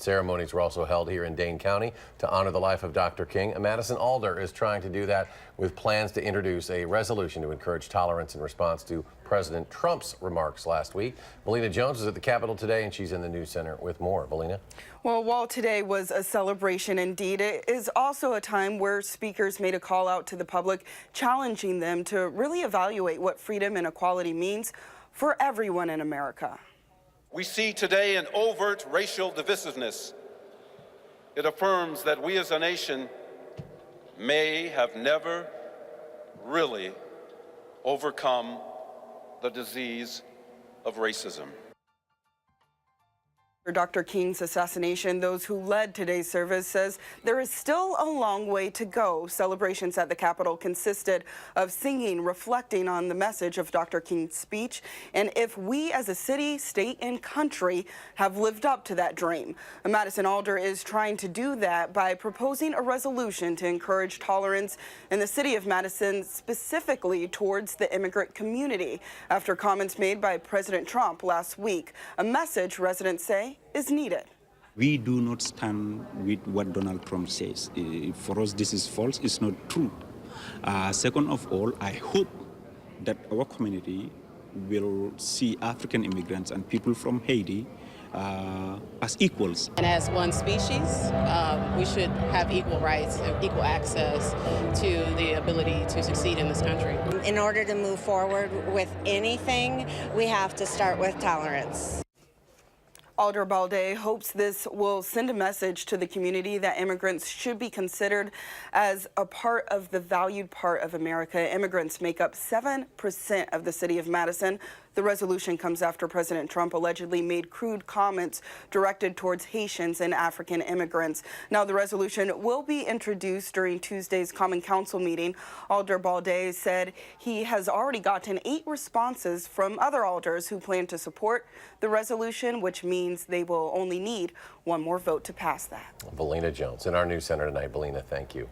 Ceremonies were also held here in Dane County to honor the life of Dr. King. Madison Alder is trying to do that with plans to introduce a resolution to encourage tolerance in response to President Trump's remarks last week. Velena Jones is at the Capitol today, and she's in the News Center with more. Velena? Well, while today was a celebration indeed, it is also a time where speakers made a call out to the public, challenging them to really evaluate what freedom and equality means for everyone in America. We see today an overt racial divisiveness. It affirms that we as a nation may have never really overcome the disease of racism. For Dr. King's assassination, those who led today's service says there is still a long way to go. Celebrations at the Capitol consisted of singing, reflecting on the message of Dr. King's speech, and if we as a city, state, and country have lived up to that dream. Madison Alder is trying to do that by proposing a resolution to encourage tolerance in the city of Madison, specifically towards the immigrant community, after comments made by President Trump last week, a message residents say is needed. We do not stand with what Donald Trump says. For us, this is false. It's not true. Second of all, I hope that our community will see African immigrants and people from Haiti as equals. And as one species, we should have equal rights and equal access to the ability to succeed in this country. In order to move forward with anything, we have to start with tolerance. Alder Balde hopes this will send a message to the community that immigrants should be considered as a part of the valued part of America. Immigrants make up 7% of the city of Madison. The resolution comes after President Trump allegedly made crude comments directed towards Haitians and African immigrants. Now, the resolution will be introduced during Tuesday's Common Council meeting. Alder Balde said he has already gotten 8 responses from other alders who plan to support the resolution, which means they will only need one more vote to pass that. Velena Jones in our News Center tonight. Velena, thank you.